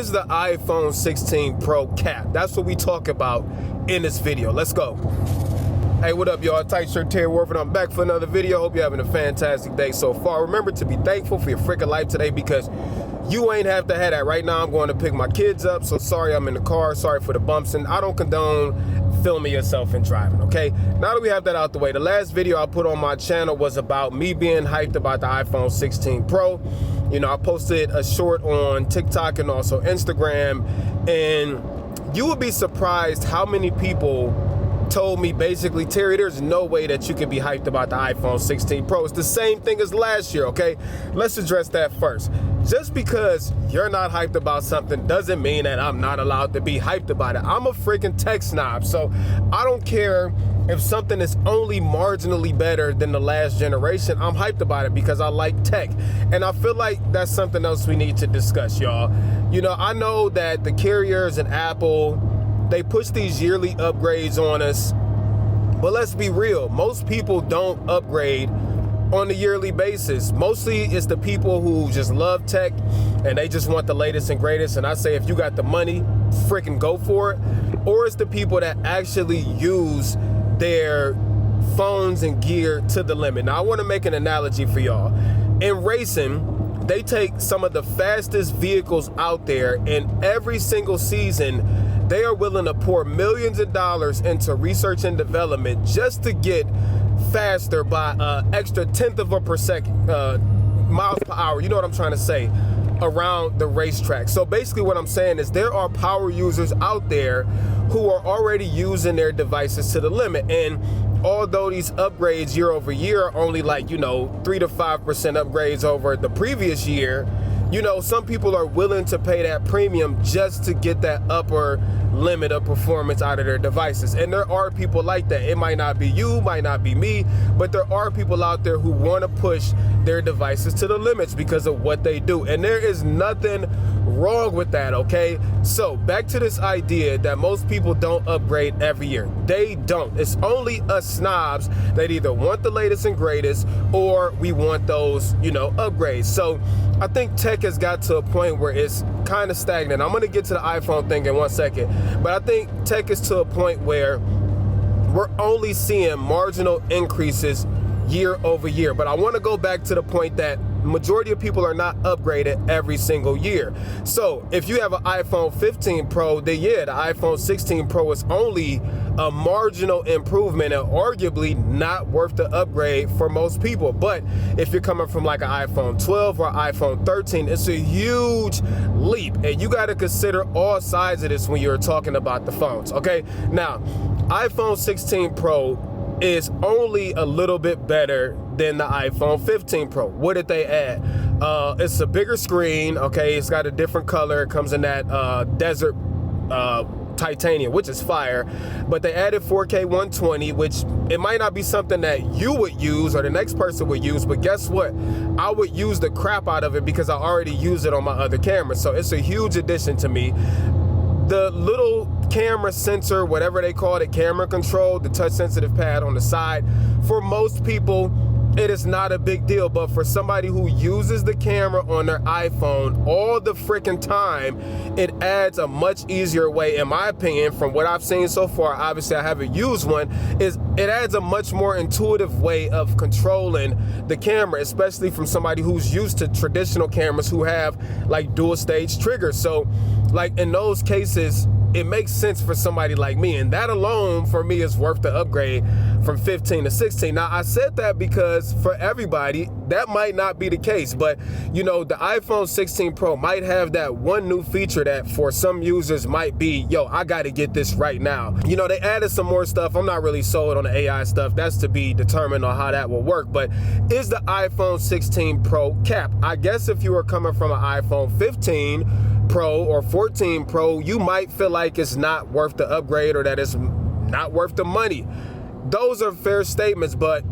Is the iPhone 16 Pro cap? That's what we talk about in this video. Let's go. Hey, what up, y'all? Tight Shirt Terry Warford. I'm back for another video. Hope you're having a fantastic day so far. Remember to be thankful for your freaking life today, because you ain't have to have that. Right now, I'm going to pick my kids up, so sorry I'm in the car. Sorry for the bumps, and I don't condone filming yourself and driving, okay? Now that we have that out the way, the last video I put on my channel was about me being hyped about the iPhone 16 Pro. You know, I posted a short on TikTok and also Instagram, and you would be surprised how many people told me basically, Terry, there's no way that you can be hyped about the iPhone 16 Pro. It's the same thing as last year, okay? Let's address that first. Just because you're not hyped about something doesn't mean that I'm not allowed to be hyped about it. I'm a freaking tech snob, so I don't care if something is only marginally better than the last generation. I'm hyped about it because I like tech. And I feel like that's something else we need to discuss, y'all. You know, I know that the carriers and Apple, they push these yearly upgrades on us, but let's be real, most people don't upgrade on a yearly basis. Mostly it's the people who just love tech and they just want the latest and greatest, and I say if you got the money, freaking go for it. Or it's the people that actually use their phones and gear to the limit. Now I want to make an analogy for y'all. In racing, they take some of the fastest vehicles out there, and every single season they are willing to pour millions of dollars into research and development just to get faster by an extra tenth of a per second, miles per hour. You know what I'm trying to say, around the racetrack. So basically what I'm saying is there are power users out there who are already using their devices to the limit. And although these upgrades year over year are only like, you know, 3 to 5% upgrades over the previous year, you know, some people are willing to pay that premium just to get that upper limit of performance out of their devices. And there are people like that. It might not be you, might not be me, but there are people out there who want to push their devices to the limits because of what they do. And there is nothing wrong with that, okay? So back to this idea that most people don't upgrade every year. They don't. It's only us snobs that either want the latest and greatest or we want those, you know, upgrades. So I think tech has got to a point where it's kind of stagnant. I'm going to get to the iPhone thing in 1 second, but I think tech is to a point where we're only seeing marginal increases year over year. But I want to go back to the point that majority of people are not upgraded every single year. So if you have an iPhone 15 Pro, then yeah, the iPhone 16 Pro is only a marginal improvement and arguably not worth the upgrade for most people. But if you're coming from like an iPhone 12 or iPhone 13, it's a huge leap, and you got to consider all sides of this when you're talking about the phones, okay? Now, iPhone 16 Pro is only a little bit better than the iPhone 15 Pro. What did they add? It's a bigger screen, okay? It's got a different color. It comes in that desert titanium, which is fire. But they added 4K 120, which it might not be something that you would use or the next person would use, but guess what? I would use the crap out of it because I already use it on my other camera. So it's a huge addition to me. The little camera sensor, whatever they call it, camera control, the touch sensitive pad on the side, for most people it is not a big deal, but for somebody who uses the camera on their iPhone all the freaking time, it adds a much easier way, in my opinion, from what I've seen so far. Obviously I haven't used one. Is it adds a much more intuitive way of controlling the camera, especially from somebody who's used to traditional cameras who have like dual stage triggers. So like in those cases, it makes sense for somebody like me, and that alone for me is worth the upgrade from 15 to 16. Now I said that because for everybody that might not be the case, but you know, the iPhone 16 Pro might have that one new feature that for some users might be, yo, I got to get this right now. You know, they added some more stuff. I'm not really sold on the AI stuff. That's to be determined on how that will work. But is the iPhone 16 Pro cap? I guess if you were coming from an iPhone 15 Pro or 14 Pro, you might feel like it's not worth the upgrade or that it's not worth the money. Those are fair statements, but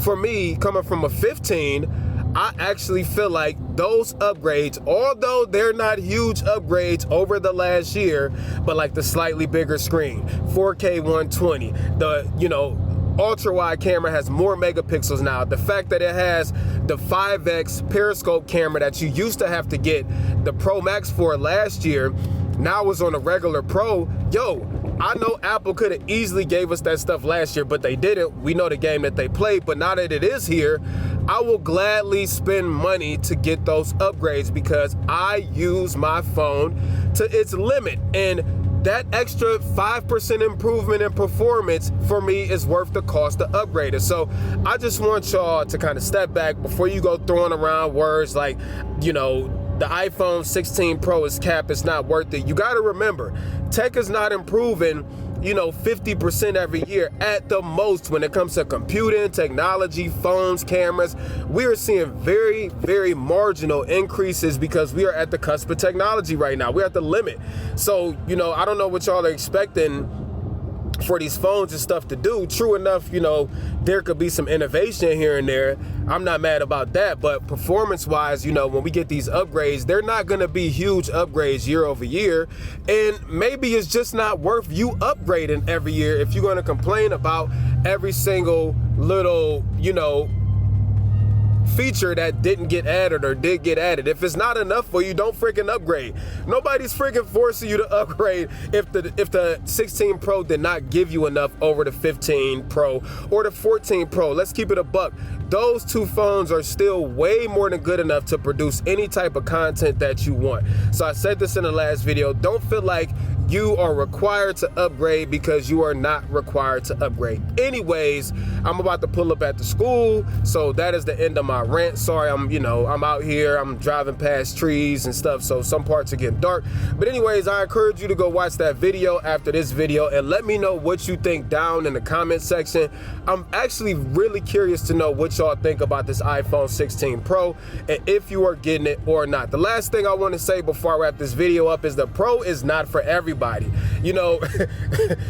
for me, coming from a 15, I actually feel like those upgrades, although they're not huge upgrades over the last year, but like the slightly bigger screen, 4K 120, the, you know, ultra wide camera has more megapixels now. The fact that it has the 5x periscope camera that you used to have to get, the Pro Max for last year, now was on a regular Pro. Yo, I know Apple could have easily gave us that stuff last year, but they didn't. We know the game that they played, but now that it is here, I will gladly spend money to get those upgrades because I use my phone to its limit. And that extra 5% improvement in performance for me is worth the cost to upgrade it. So I just want y'all to kind of step back before you go throwing around words like, you know, the iPhone 16 Pro is cap, it's not worth it. You got to remember, tech is not improving, you know, 50% every year at the most when it comes to computing, technology, phones, cameras. We are seeing very, very marginal increases because we are at the cusp of technology right now. We're at the limit. So, you know, I don't know what y'all are expecting for these phones and stuff to do. True enough, you know, there could be some innovation here and there. I'm not mad about that, but performance-wise, you know, when we get these upgrades, they're not going to be huge upgrades year over year, and maybe it's just not worth you upgrading every year if you're going to complain about every single little, you know, feature that didn't get added or did get added. If it's not enough for you, don't freaking upgrade. Nobody's freaking forcing you to upgrade if the 16 Pro did not give you enough over the 15 Pro or the 14 Pro. Let's keep it a buck. Those two phones are still way more than good enough to produce any type of content that you want. So I said this in the last video, don't feel like you are required to upgrade because you are not required to upgrade. Anyways, I'm about to pull up at the school, so that is the end of my rant. Sorry, I'm out here, I'm driving past trees and stuff, so some parts are getting dark. But anyways, I encourage you to go watch that video after this video and let me know what you think down in the comment section. I'm actually really curious to know what y'all think about this iPhone 16 Pro and if you are getting it or not. The last thing I want to say before I wrap this video up is the Pro is not for everybody. You know,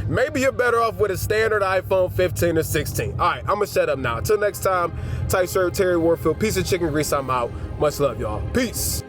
maybe you're better off with a standard iPhone 15 or 16. All right, I'm gonna shut up now. Until next time, tight shirt, Terry Warfield, piece of chicken grease, I'm out. Much love, y'all. Peace.